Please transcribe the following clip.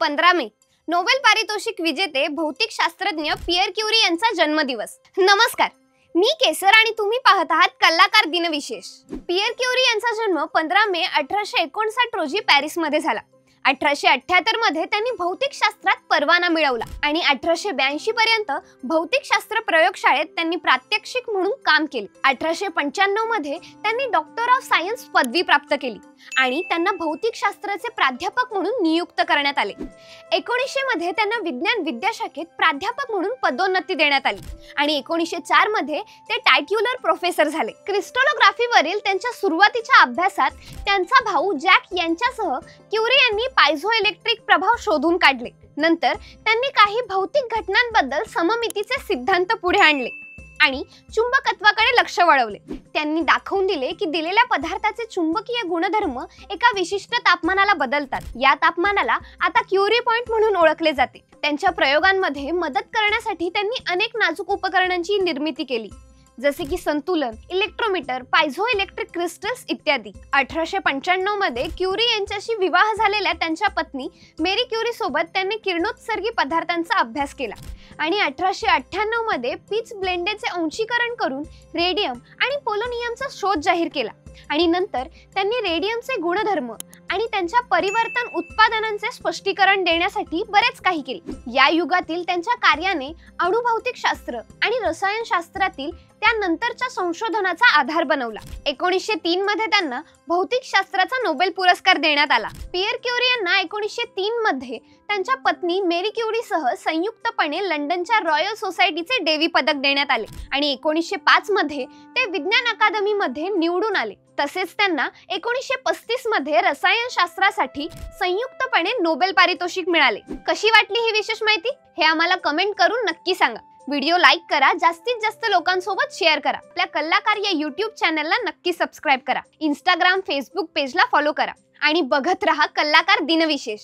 15 मे Nobel पारितोषिक विजेते भौतिक शास्त्रज्ञ पियर क्युरी यांचा जन्मदिवस। नमस्कार, मी केसर आणि तुम्ही पाहत आहात कलाकार दिनविशेष। पियर क्युरी यांचा जन्म 15 मे 1859 रोजी पॅरिसमध्ये झाला। 1878 मध्ये त्यांनी भौतिक शास्त्रात परवाना मिळवला आणि 1882 पर्यंत भौतिक शास्त्र प्रयोगशाळेत त्यांनी प्रात्यक्षिक म्हणून काम केले। 1895 मध्ये त्यांनी डॉक्टर ऑफ सायन्स पदवी प्राप्त केली आणि त्यांना भौतिक शास्त्राचे प्राध्यापक म्हणून नियुक्त करण्यात आले। 1900 मध्ये त्यांना विज्ञान विद्याशाखेत प्राध्यापक म्हणून पदोन्नती देण्यात आली आणि 1904 मध्ये ते टायट्युलर प्रोफेसर झाले। क्रिस्टलोग्राफीवरील त्यांच्या सुरुवातीच्या अभ्यासात त्यांचा भाऊ जॅक यांच्यासह क्युरी यांनी पायझोइलेक्ट्रिक प्रभाव शोधून काढले। नंतर त्यांनी काही भौतिक घटनांबद्दल सममितीचे सिद्धांत पुढे आणले आणि चुंबकत्वाकडे लक्ष वळवले। त्यांनी दाखवून दिले की दिलेल्या पदार्थाचे चुंबकीय गुणधर्म एका विशिष्ट तापमानाला बदलतात। या तापमानाला आता क्युरी पॉइंट म्हणून ओळखले जाते। त्यांच्या प्रयोगांमध्ये मदत करण्यासाठी त्यांनी अनेक नाजूक उपकरणांची निर्मिती केली, जसे की संतुलन, इलेक्ट्रोमीटर, पायझोइलेक्ट्रिक क्रिस्टल्स इत्यादी। 1895 मध्ये क्युरी यांच्याशी विवाह झालेल्या त्यांच्या पत्नी मेरी क्युरी सोबत त्यांनी किरणोत्सर्गी पदार्थांचा अभ्यास केला आणि 1898 मध्ये पीच ब्लेंडेचे अंशीकरण करून रेडियम आणि पोलोनियमचा शोध जाहीर केला आणि नंतर त्यांनी रेडियमचे गुणधर्म आणि त्यांच्या परिवर्तन उत्पादनांचे स्पष्टीकरण देण्यासाठी बरेच काही केले। या युगातील त्यांच्या कार्याने अणुभौतिकशास्त्र आणि रसायनशास्त्रातील त्यानंतरच्या संशोधनाचा आधार बनवला। 1903 मध्ये त्यांना भौतिकशास्त्राचा नोबेल पुरस्कार देण्यात आला। पियर क्युरी यांना 1903 मध्ये त्यांच्या पत्नी मेरी क्युरीसह संयुक्तपणे लंडनच्या रॉयल सोसायटीचे डेवी पदक देण्यात आले आणि 1905 मध्ये ते विज्ञान अकादमीमध्ये निवडून आले। तसेच त्यांना 1935 मध्ये रसायनशास्त्रासाठी संयुक्तपणे नोबेल पारितोषिक मिळाले। कशी वाटली ही विशेष माहिती हे आम्हाला कमेंट करून नक्की सांगा। व्हिडिओ लाईक करा, जास्तीत जास्त लोकांसोबत शेअर करा। आपल्या कलाकार या YouTube चॅनलला नक्की सबस्क्राइब करा। Instagram, Facebook पेजला फॉलो करा आणि बघत रहा कलाकार दिनविशेष।